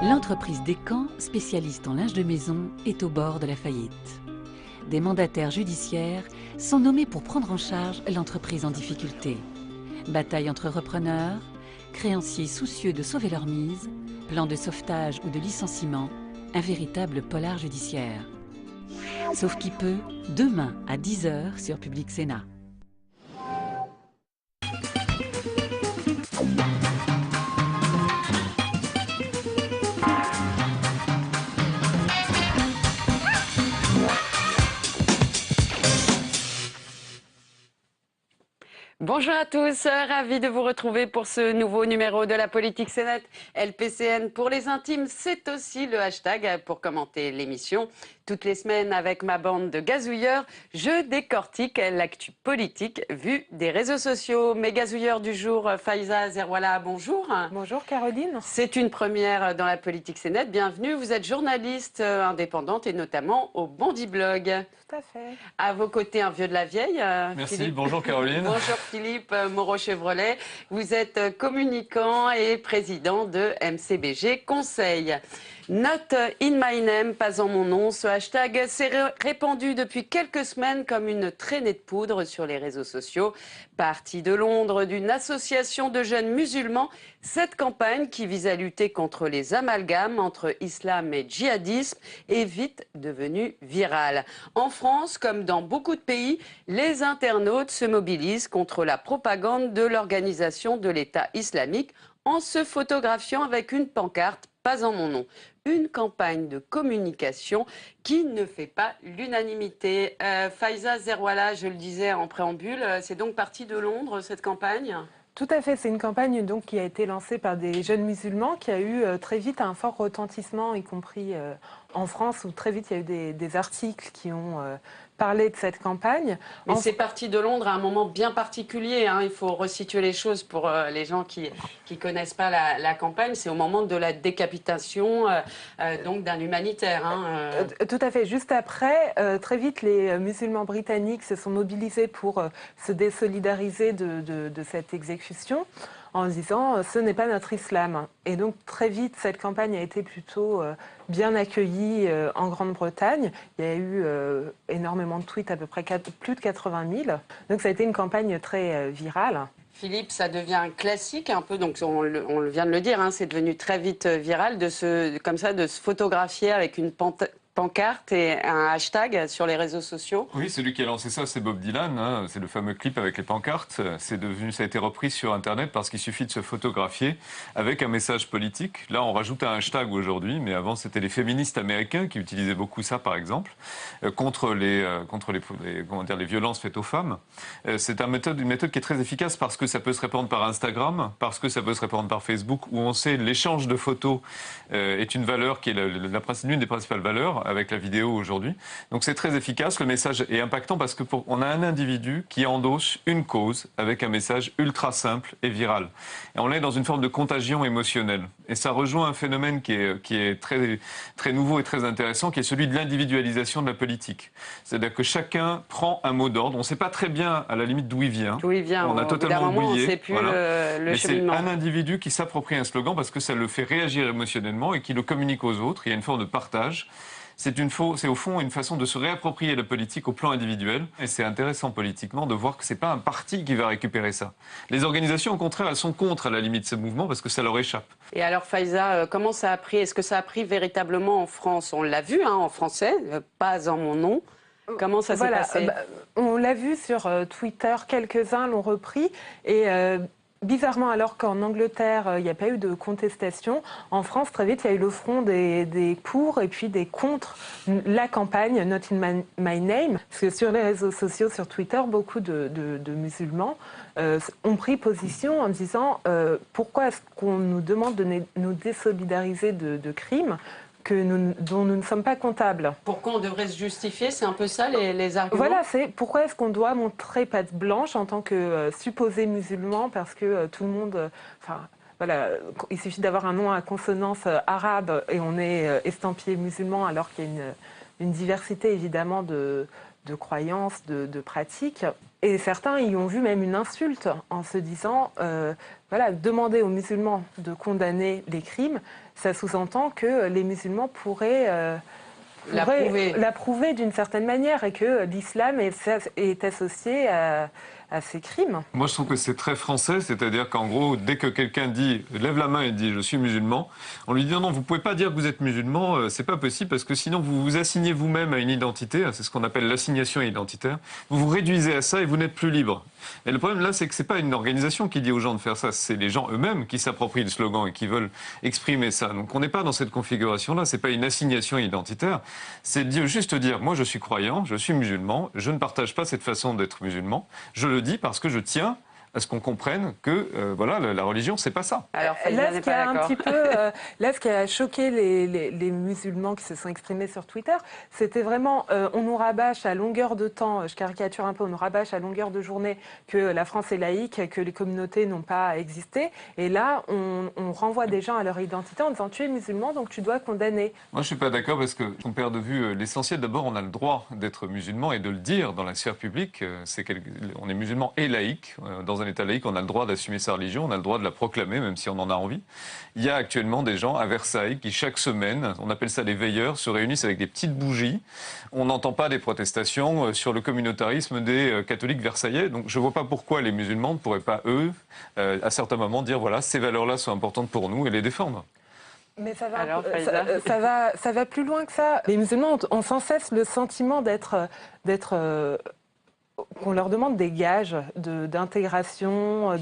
L'entreprise Descamps, spécialiste en linge de maison, est au bord de la faillite. Des mandataires judiciaires sont nommés pour prendre en charge l'entreprise en difficulté. Bataille entre repreneurs, créanciers soucieux de sauver leur mise, plan de sauvetage ou de licenciement, un véritable polar judiciaire. Sauf qui peut, demain à 10 h sur Public Sénat. Bonjour à tous, ravi de vous retrouver pour ce nouveau numéro de la Politique Sénat. LPCN pour les intimes, c'est aussi le hashtag pour commenter l'émission. Toutes les semaines, avec ma bande de gazouilleurs, je décortique l'actu politique vue des réseaux sociaux. Mes gazouilleurs du jour, Faiza Zerwala, bonjour. Bonjour Caroline. C'est une première dans la Politique Sénat. Bienvenue, vous êtes journaliste indépendante et notamment au Bondy Blog. Tout à fait. À vos côtés, un vieux de la vieille. Merci, Philippe. bonjour Caroline. Bonjour Philippe Moreau-Chevrolet. Vous êtes communicant et président de MCBG Conseil. Not in my name, pas en mon nom. Ce hashtag s'est répandu depuis quelques semaines comme une traînée de poudre sur les réseaux sociaux. Partie de Londres d'une association de jeunes musulmans, cette campagne qui vise à lutter contre les amalgames entre islam et djihadisme est vite devenue virale. En France, comme dans beaucoup de pays, les internautes se mobilisent contre la propagande de l'organisation de l'État islamique en se photographiant avec une pancarte « Pas en mon nom ». Une campagne de communication qui ne fait pas l'unanimité. Faiza Zerwala, je le disais en préambule, c'est donc parti de Londres cette campagne ? Tout à fait, c'est une campagne donc, qui a été lancée par des jeunes musulmans, qui a eu très vite un fort retentissement, y compris en France, où très vite il y a eu des articles qui ont parlé de cette campagne. Mais c'est parti de Londres à un moment bien particulier, hein. Il faut resituer les choses pour les gens qui ne connaissent pas la campagne. C'est au moment de la décapitation donc d'un humanitaire. Hein. Tout à fait. Juste après, très vite, les musulmans britanniques se sont mobilisés pour se désolidariser de cette exécution, en disant ce n'est pas notre islam. Et donc très vite, cette campagne a été plutôt bien accueillie en Grande-Bretagne. Il y a eu énormément de tweets, à peu près plus de 80 000. Donc ça a été une campagne très virale. Philippe, ça devient un classique un peu, donc on vient de le dire, hein, c'est devenu très vite viral de se photographier avec une pancarte et un hashtag sur les réseaux sociaux. Oui, celui qui a lancé ça, c'est Bob Dylan. Hein. C'est le fameux clip avec les pancartes. Ça a été repris sur Internet parce qu'il suffit de se photographier avec un message politique. Là, on rajoute un hashtag aujourd'hui, mais avant, c'était les féministes américains qui utilisaient beaucoup ça, par exemple, contre les violences faites aux femmes. C'est une méthode qui est très efficace parce que ça peut se répandre par Instagram, parce que ça peut se répandre par Facebook, où on sait l'échange de photos est une valeur qui est l'une des principales valeurs avec la vidéo aujourd'hui. Donc c'est très efficace, le message est impactant parce qu'on a un individu qui endosse une cause avec un message ultra simple et viral. Et on est dans une forme de contagion émotionnelle. Et ça rejoint un phénomène qui est très, très nouveau et très intéressant, qui est celui de l'individualisation de la politique. C'est-à-dire que chacun prend un mot d'ordre. On ne sait pas très bien, à la limite, d'où il vient. D'où il vient. On a totalement oublié. On ne sait plus voilà. le cheminement. C'est un individu qui s'approprie un slogan parce que ça le fait réagir émotionnellement et qui le communique aux autres. Il y a une forme de partage. C'est au fond une façon de se réapproprier la politique au plan individuel. Et c'est intéressant politiquement de voir que ce n'est pas un parti qui va récupérer ça. Les organisations, au contraire, elles sont contre à la limite ce mouvement parce que ça leur échappe. Et alors Faiza, comment ça a pris? Est-ce que ça a pris véritablement en France? On l'a vu en français, pas en mon nom. Comment ça s'est passé? On l'a vu sur Twitter, quelques-uns l'ont repris. Et bizarrement, alors qu'en Angleterre, il n'y a pas eu de contestation, en France, très vite, il y a eu le front des pour et puis des contre la campagne Not in my name. Parce que sur les réseaux sociaux, sur Twitter, beaucoup de musulmans ont pris position en disant pourquoi est-ce qu'on nous demande de nous désolidariser de crimes dont nous ne sommes pas comptables. Pourquoi on devrait se justifier? C'est un peu ça les arguments? Voilà, c'est pourquoi est-ce qu'on doit montrer patte blanche en tant que supposé musulman, parce que tout le monde... Voilà, il suffit d'avoir un nom à consonance arabe et on est estampillé musulman, alors qu'il y a une diversité évidemment de croyances, de pratiques. Et certains y ont vu même une insulte en se disant, voilà, demander aux musulmans de condamner les crimes, ça sous-entend que les musulmans pourraient l'approuver d'une certaine manière et que l'islam est associé à ces crimes. Moi, je trouve que c'est très français, c'est-à-dire qu'en gros, dès que quelqu'un lève la main et dit « je suis musulman », on lui dit « non, vous ne pouvez pas dire que vous êtes musulman, c'est pas possible parce que sinon vous vous assignez vous-même à une identité, c'est ce qu'on appelle l'assignation identitaire, vous vous réduisez à ça et vous n'êtes plus libre ». Et le problème là, c'est que c'est pas une organisation qui dit aux gens de faire ça, c'est les gens eux-mêmes qui s'approprient le slogan et qui veulent exprimer ça. Donc on n'est pas dans cette configuration-là, c'est pas une assignation identitaire, c'est juste dire « moi je suis croyant, je suis musulman, je ne partage pas cette façon d'être musulman, je le dis parce que je tiens à ce qu'on comprenne que voilà, la religion, c'est pas ça. Alors, là, ce qui a choqué les musulmans qui se sont exprimés sur Twitter, c'était vraiment, on nous rabâche à longueur de temps, je caricature un peu, on nous rabâche à longueur de journée que la France est laïque, que les communautés n'ont pas existé. Et là, on renvoie des gens à leur identité en disant, tu es musulman, donc tu dois condamner. Moi, je suis pas d'accord parce qu'on perd de vue l'essentiel. D'abord, on a le droit d'être musulman et de le dire dans la sphère publique. On est musulman et laïque. Dans un État laïque, on a le droit d'assumer sa religion, on a le droit de la proclamer, même si on en a envie. Il y a actuellement des gens à Versailles qui, chaque semaine, on appelle ça des veilleurs, se réunissent avec des petites bougies. On n'entend pas des protestations sur le communautarisme des catholiques versaillais. Donc, je ne vois pas pourquoi les musulmans ne pourraient pas, eux, à certains moments, dire voilà, ces valeurs-là sont importantes pour nous et les défendre. Mais ça va, Alors, ça va plus loin que ça. Les musulmans ont sans cesse le sentiment qu'on leur demande des gages d'intégration,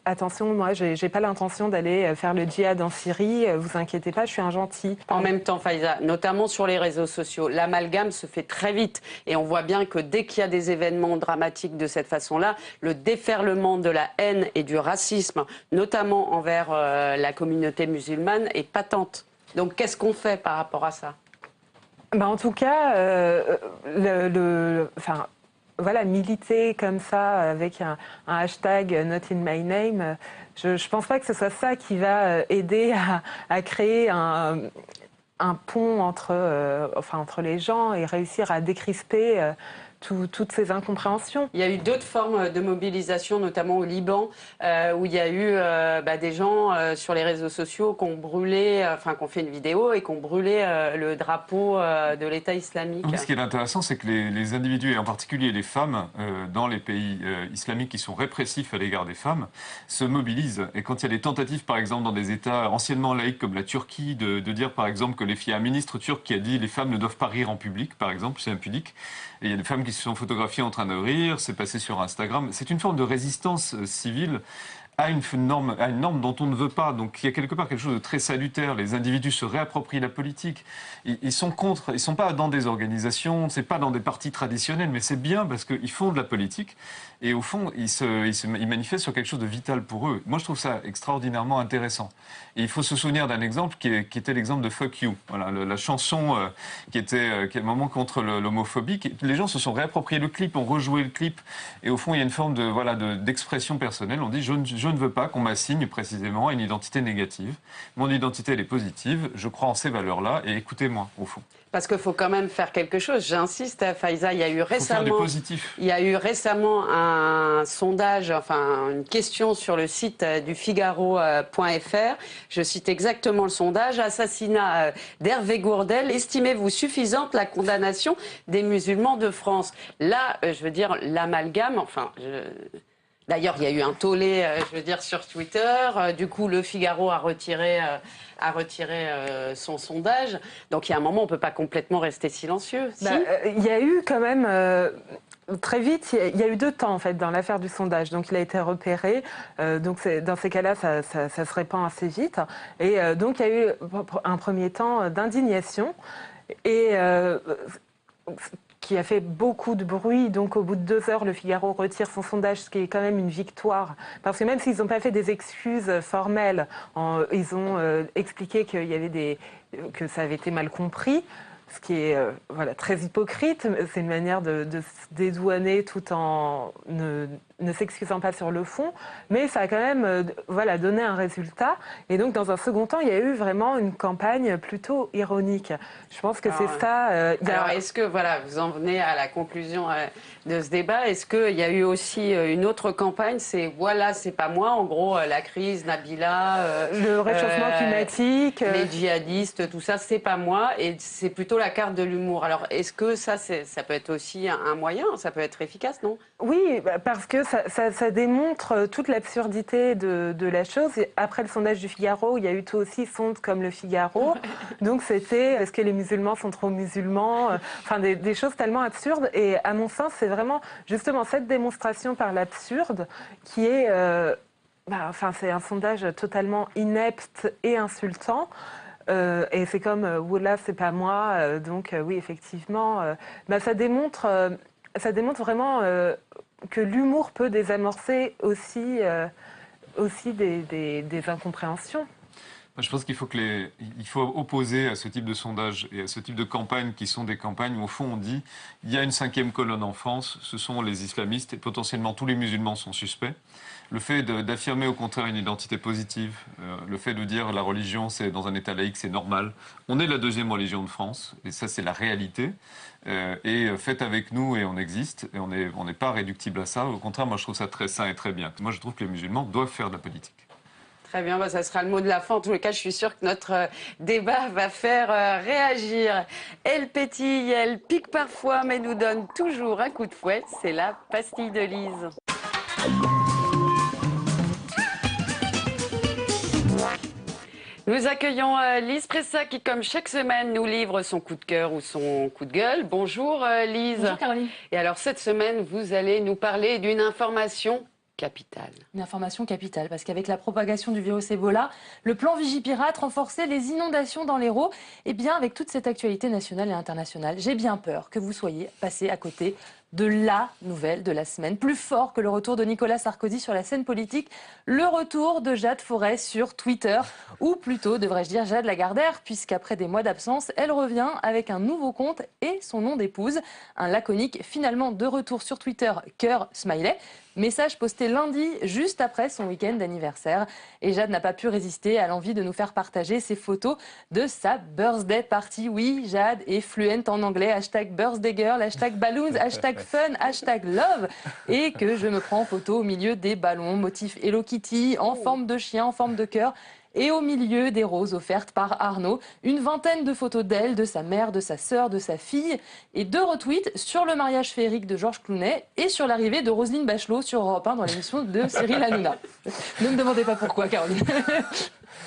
attention, moi, j'ai pas l'intention d'aller faire le djihad en Syrie, vous inquiétez pas, je suis un gentil. En même temps, Faiza, notamment sur les réseaux sociaux, l'amalgame se fait très vite. Et on voit bien que dès qu'il y a des événements dramatiques de cette façon-là, le déferlement de la haine et du racisme, notamment envers la communauté musulmane, est patente. Donc, qu'est-ce qu'on fait par rapport à ça ? En tout cas, voilà, militer comme ça avec un hashtag Not in my name, je ne pense pas que ce soit ça qui va aider à créer un pont entre les gens et réussir à décrisper toutes ces incompréhensions. Il y a eu d'autres formes de mobilisation, notamment au Liban, où il y a eu des gens sur les réseaux sociaux qui ont brûlé, qui ont fait une vidéo et qui ont brûlé le drapeau de l'État islamique. Ce qui est intéressant, c'est que les individus, et en particulier les femmes, dans les pays islamiques qui sont répressifs à l'égard des femmes, se mobilisent. Et quand il y a des tentatives, par exemple, dans des États anciennement laïques comme la Turquie, de dire, par exemple, que il y a un ministre turc qui a dit les femmes ne doivent pas rire en public, par exemple, c'est impudique. Et il y a des femmes qui se sont photographiées en train de rire, c'est passé sur Instagram. C'est une forme de résistance civile à une norme dont on ne veut pas. Donc il y a quelque part quelque chose de très salutaire. Les individus se réapproprient la politique. Ils sont contre, ils ne sont pas dans des organisations, c'est pas dans des partis traditionnels, mais c'est bien parce qu'ils font de la politique. Et au fond, ils manifestent sur quelque chose de vital pour eux. Moi, je trouve ça extraordinairement intéressant. Et il faut se souvenir d'un exemple qui était l'exemple de Fuck You. Voilà, la chanson qui était un moment contre l'homophobie. Les gens se sont réappropriés le clip, ont rejoué le clip. Et au fond, il y a une forme d'expression personnelle. On dit je ne veux pas qu'on m'assigne précisément une identité négative. Mon identité, elle est positive. Je crois en ces valeurs-là. Et écoutez-moi, au fond. Parce qu'il faut quand même faire quelque chose. J'insiste, Faiza, il y a eu récemment un sondage, une question sur le site du Figaro.fr. Je cite exactement le sondage. Assassinat d'Hervé Gourdel. Estimez-vous suffisante la condamnation des musulmans de France? Là, je veux dire, l'amalgame, D'ailleurs, il y a eu un tollé, sur Twitter. Du coup, le Figaro a retiré son sondage. Donc, il y a un moment, on ne peut pas complètement rester silencieux. Si il y a eu quand même... Très vite, il y a eu 2 temps en fait dans l'affaire du sondage. Donc il a été repéré. Donc dans ces cas-là, ça se répand assez vite. Et donc il y a eu un premier temps d'indignation et qui a fait beaucoup de bruit. Donc au bout de 2 heures, le Figaro retire son sondage, ce qui est quand même une victoire. Parce que même s'ils n'ont pas fait des excuses formelles, ils ont expliqué qu'il y avait que ça avait été mal compris. Ce qui est très hypocrite, c'est une manière de se dédouaner tout en ne s'excusant pas sur le fond, mais ça a quand même voilà, donné un résultat. Et donc, dans un second temps, il y a eu vraiment une campagne plutôt ironique. Je pense que c'est ça. Alors, est-ce que, voilà, vous en venez à la conclusion de ce débat, est-ce qu'il y a eu aussi une autre campagne, c'est voilà, c'est pas moi, en gros, la crise, Nabila, le réchauffement climatique, les djihadistes, tout ça, c'est pas moi, et c'est plutôt la carte de l'humour. Alors, est-ce que ça peut être aussi un moyen, ça peut être efficace, non? Oui, parce que ça démontre toute l'absurdité de la chose. Et après le sondage du Figaro, il y a eu tout aussi sonde comme le Figaro. Donc c'était, est-ce que les musulmans sont trop musulmans? Enfin, des choses tellement absurdes. Et à mon sens, c'est vraiment justement cette démonstration par l'absurde qui est... enfin, c'est un sondage totalement inepte et insultant. Et c'est comme, voilà, c'est pas moi. Donc oui, effectivement, ça démontre vraiment que l'humour peut désamorcer aussi des incompréhensions. Moi, je pense qu'il faut il faut opposer à ce type de sondage et à ce type de campagne qui sont des campagnes où, au fond, on dit il y a une cinquième colonne en France, ce sont les islamistes et potentiellement tous les musulmans sont suspects. Le fait d'affirmer au contraire une identité positive, le fait de dire la religion, c'est dans un État laïque, c'est normal. On est la deuxième religion de France et ça, c'est la réalité. Et faites avec nous et on existe et on n'est pas réductible à ça. Au contraire, moi, je trouve ça très sain et très bien. Moi, je trouve que les musulmans doivent faire de la politique. Très bien, ça sera le mot de la fin. En tous les cas, je suis sûre que notre débat va faire réagir. Elle pétille, elle pique parfois, mais nous donne toujours un coup de fouet. C'est la pastille de Lise. Nous accueillons Lise Pressa qui, comme chaque semaine, nous livre son coup de cœur ou son coup de gueule. Bonjour Lise. Bonjour Caroline. Et alors cette semaine, vous allez nous parler d'une information capitale. Une information capitale, parce qu'avec la propagation du virus Ebola, le plan Vigipirate renforçait les inondations dans l'Hérault. Et bien, avec toute cette actualité nationale et internationale, j'ai bien peur que vous soyez passé à côté de la nouvelle de la semaine. Plus fort que le retour de Nicolas Sarkozy sur la scène politique, le retour de Jade Forest sur Twitter, ou plutôt, devrais-je dire, Jade Lagardère, puisqu'après des mois d'absence, elle revient avec un nouveau compte et son nom d'épouse. Un laconique finalement de retour sur Twitter, cœur smiley. Message posté lundi, juste après son week-end d'anniversaire. Et Jade n'a pas pu résister à l'envie de nous faire partager ses photos de sa birthday party. Oui, Jade est fluente en anglais, hashtag birthday girl, hashtag balloons, hashtag fun, hashtag love. Et que je me prends en photo au milieu des ballons, motif Hello Kitty, en forme de chien, en forme de cœur. Et au milieu des roses offertes par Arnaud, une vingtaine de photos d'elle, de sa mère, de sa sœur, de sa fille, et 2 retweets sur le mariage féerique de Georges Clooney et sur l'arrivée de Roselyne Bachelot sur Europe 1 dans l'émission de Cyril Hanouna. Ne me demandez pas pourquoi, Caroline.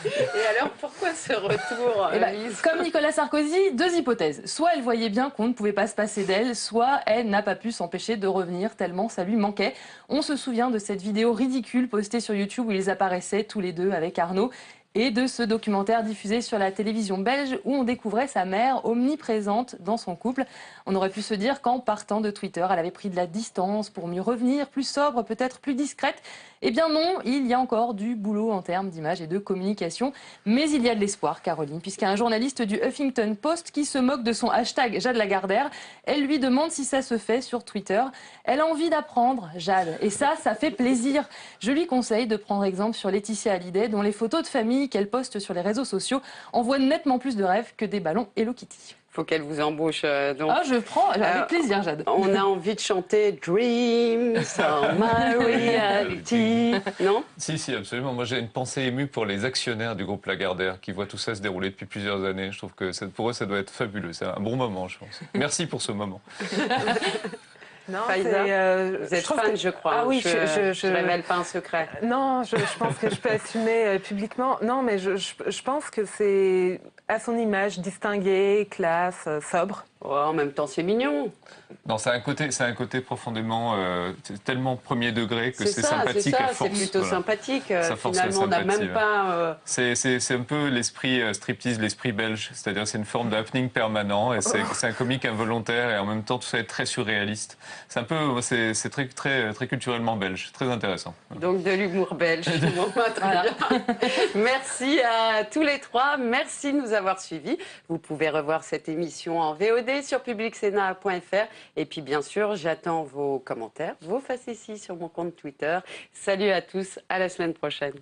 Et alors, pourquoi ce retour, Lise ? Comme Nicolas Sarkozy, 2 hypothèses. Soit elle voyait bien qu'on ne pouvait pas se passer d'elle, soit elle n'a pas pu s'empêcher de revenir tellement ça lui manquait. On se souvient de cette vidéo ridicule postée sur YouTube où ils apparaissaient tous les deux avec Arnaud, et de ce documentaire diffusé sur la télévision belge où on découvrait sa mère omniprésente dans son couple. On aurait pu se dire qu'en partant de Twitter, elle avait pris de la distance pour mieux revenir, plus sobre, peut-être plus discrète. Eh bien non, il y a encore du boulot en termes d'image et de communication. Mais il y a de l'espoir, Caroline, puisqu'il y a un journaliste du Huffington Post qui se moque de son hashtag Jade Lagardère. Elle lui demande si ça se fait sur Twitter. Elle a envie d'apprendre, Jade. Et ça fait plaisir. Je lui conseille de prendre exemple sur Laetitia Hallyday, dont les photos de famille qu'elle poste sur les réseaux sociaux envoient nettement plus de rêves que des ballons Hello Kitty. Faut qu'elle vous embauche. Donc. Ah, je prends, avec plaisir, Jade. On a envie de chanter Dreams are my reality. Non ? Si, absolument. Moi, j'ai une pensée émue pour les actionnaires du groupe Lagardère qui voient tout ça se dérouler depuis plusieurs années. Je trouve que pour eux, ça doit être fabuleux. C'est un bon moment, je pense. Merci pour ce moment. Non, vous êtes fan, je crois. Ah oui, je révèle pas un secret. Non, je pense que je peux assumer publiquement. Non, mais je pense que c'est à son image, distinguée, classe, sobre. Oh, en même temps, c'est mignon. Non, c'est un côté profondément, tellement premier degré que c'est sympathique à force. C'est plutôt sympathique. Ça force finalement, on n'a même pas... C'est un peu l'esprit striptease, l'esprit belge. C'est-à-dire c'est une forme d'happening permanent. Et c'est un comique involontaire et en même temps tout ça est très surréaliste. C'est un peu, c'est très, très, très culturellement belge. Très intéressant. Donc de l'humour belge. Bon, très bien. Merci à tous les 3. Merci de nous avoir suivis. Vous pouvez revoir cette émission en VOD retrouver sur publicsena.fr. Et puis, bien sûr, j'attends vos commentaires, vos facéties sur mon compte Twitter. Salut à tous, à la semaine prochaine.